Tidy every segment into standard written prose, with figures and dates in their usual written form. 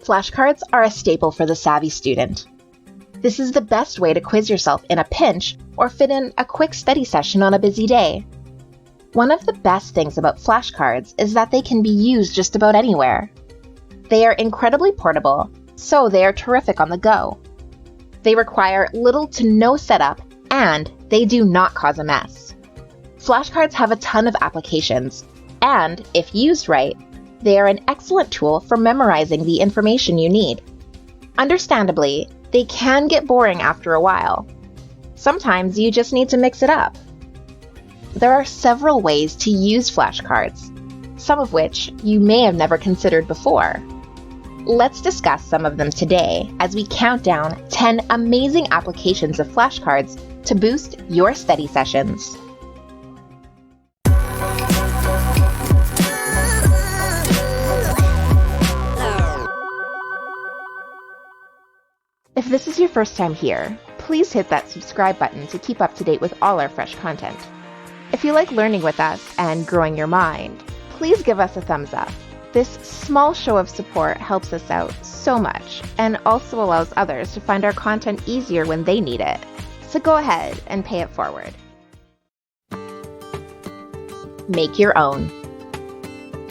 Flashcards are a staple for the savvy student. This is the best way to quiz yourself in a pinch or fit in a quick study session on a busy day. One of the best things about flashcards is that they can be used just about anywhere. They are incredibly portable, so they are terrific on the go. They require little to no setup, and they do not cause a mess. Flashcards have a ton of applications, and if used right, they are an excellent tool for memorizing the information you need. Understandably, they can get boring after a while. Sometimes you just need to mix it up. There are several ways to use flashcards, some of which you may have never considered before. Let's discuss some of them today as we count down 10 amazing applications of flashcards to boost your study sessions. If this is your first time here, please hit that subscribe button to keep up to date with all our fresh content. If you like learning with us and growing your mind, please give us a thumbs up. This small show of support helps us out so much and also allows others to find our content easier when they need it. So go ahead and pay it forward. Make your own.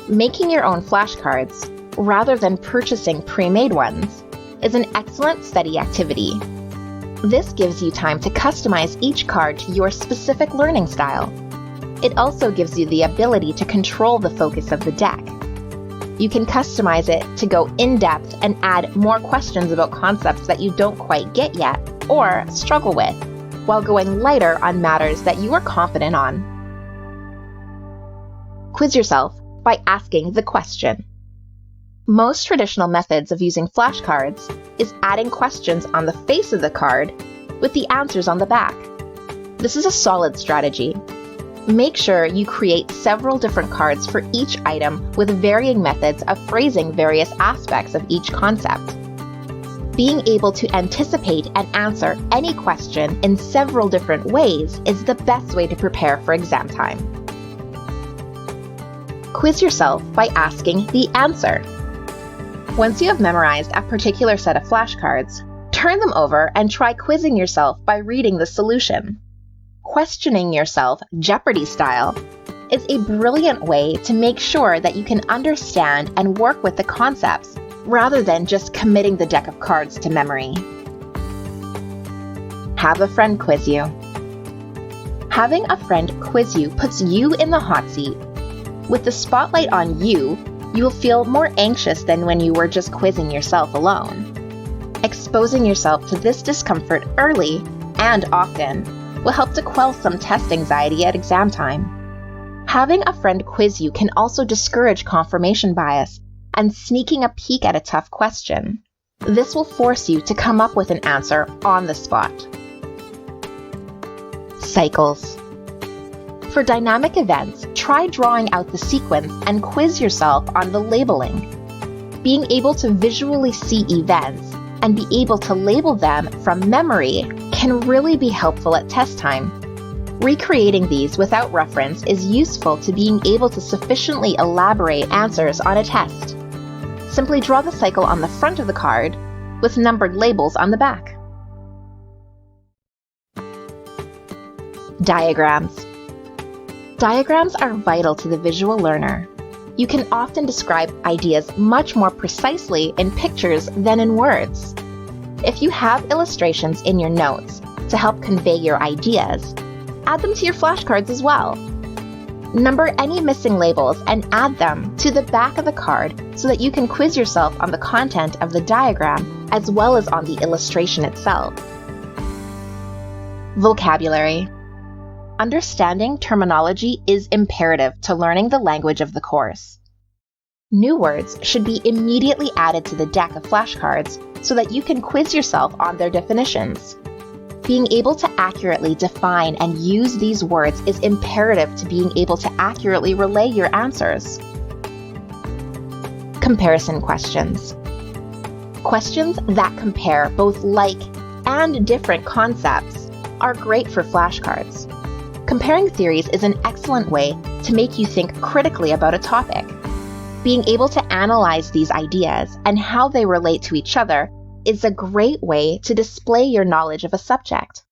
Making your own flashcards, rather than purchasing pre-made ones, is an excellent study activity. This gives you time to customize each card to your specific learning style. It also gives you the ability to control the focus of the deck. You can customize it to go in-depth and add more questions about concepts that you don't quite get yet or struggle with, while going lighter on matters that you are confident on. Quiz yourself by asking the question. Most traditional methods of using flashcards is adding questions on the face of the card with the answers on the back. This is a solid strategy. Make sure you create several different cards for each item with varying methods of phrasing various aspects of each concept. Being able to anticipate and answer any question in several different ways is the best way to prepare for exam time. Quiz yourself by asking the answer. Once you have memorized a particular set of flashcards, turn them over and try quizzing yourself by reading the solution. Questioning yourself, Jeopardy style, is a brilliant way to make sure that you can understand and work with the concepts rather than just committing the deck of cards to memory. Have a friend quiz you. Having a friend quiz you puts you in the hot seat. With the spotlight on you, you will feel more anxious than when you were just quizzing yourself alone. Exposing yourself to this discomfort early and often will help to quell some test anxiety at exam time. Having a friend quiz you can also discourage confirmation bias and sneaking a peek at a tough question. This will force you to come up with an answer on the spot. Cycles. For dynamic events, try drawing out the sequence and quiz yourself on the labeling. Being able to visually see events and be able to label them from memory can really be helpful at test time. Recreating these without reference is useful to being able to sufficiently elaborate answers on a test. Simply draw the cycle on the front of the card with numbered labels on the back. Diagrams. Diagrams are vital to the visual learner. You can often describe ideas much more precisely in pictures than in words. If you have illustrations in your notes to help convey your ideas, add them to your flashcards as well. Number any missing labels and add them to the back of the card so that you can quiz yourself on the content of the diagram as well as on the illustration itself. Vocabulary. Understanding terminology is imperative to learning the language of the course. New words should be immediately added to the deck of flashcards so that you can quiz yourself on their definitions. Being able to accurately define and use these words is imperative to being able to accurately relay your answers. Comparison questions. Questions that compare both like and different concepts are great for flashcards. Comparing theories is an excellent way to make you think critically about a topic. Being able to analyze these ideas and how they relate to each other is a great way to display your knowledge of a subject.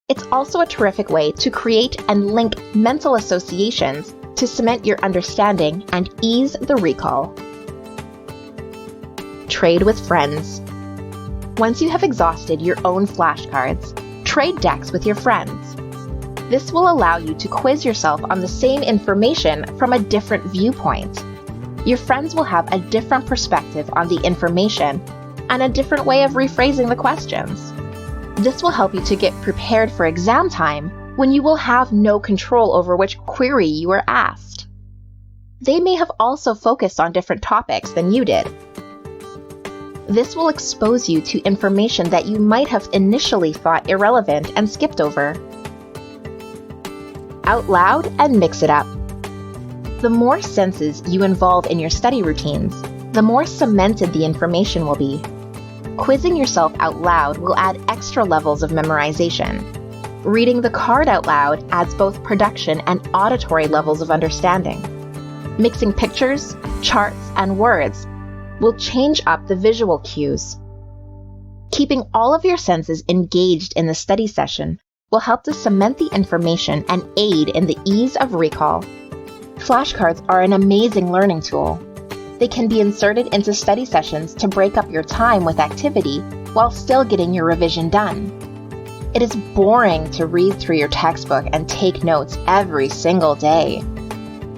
It's also a terrific way to create and link mental associations to cement your understanding and ease the recall. Trade with friends. Once you have exhausted your own flashcards, trade decks with your friends. This will allow you to quiz yourself on the same information from a different viewpoint. Your friends will have a different perspective on the information and a different way of rephrasing the questions. This will help you to get prepared for exam time when you will have no control over which query you were asked. They may have also focused on different topics than you did. This will expose you to information that you might have initially thought irrelevant and skipped over. Out loud and mix it up. The more senses you involve in your study routines, the more cemented the information will be. Quizzing yourself out loud will add extra levels of memorization. Reading the card out loud adds both production and auditory levels of understanding. Mixing pictures, charts, and words will change up the visual cues. Keeping all of your senses engaged in the study session will help to cement the information and aid in the ease of recall. Flashcards are an amazing learning tool. They can be inserted into study sessions to break up your time with activity while still getting your revision done. It is boring to read through your textbook and take notes every single day.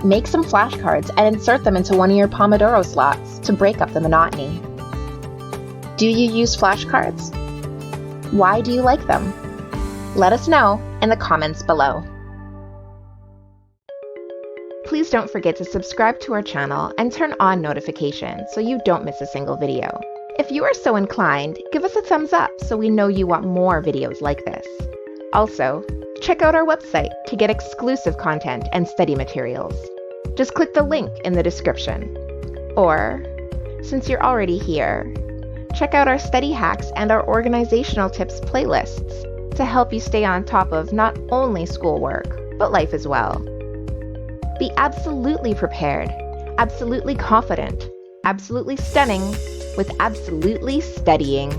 Make some flashcards and insert them into one of your Pomodoro slots to break up the monotony. Do you use flashcards? Why do you like them? Let us know in the comments below. Please don't forget to subscribe to our channel and turn on notifications so you don't miss a single video. If you are so inclined, give us a thumbs up so we know you want more videos like this. Also, check out our website to get exclusive content and study materials. Just click the link in the description. Or, since you're already here, check out our study hacks and our organizational tips playlists to help you stay on top of not only schoolwork, but life as well. Be absolutely prepared, absolutely confident, absolutely stunning, with absolutely studying.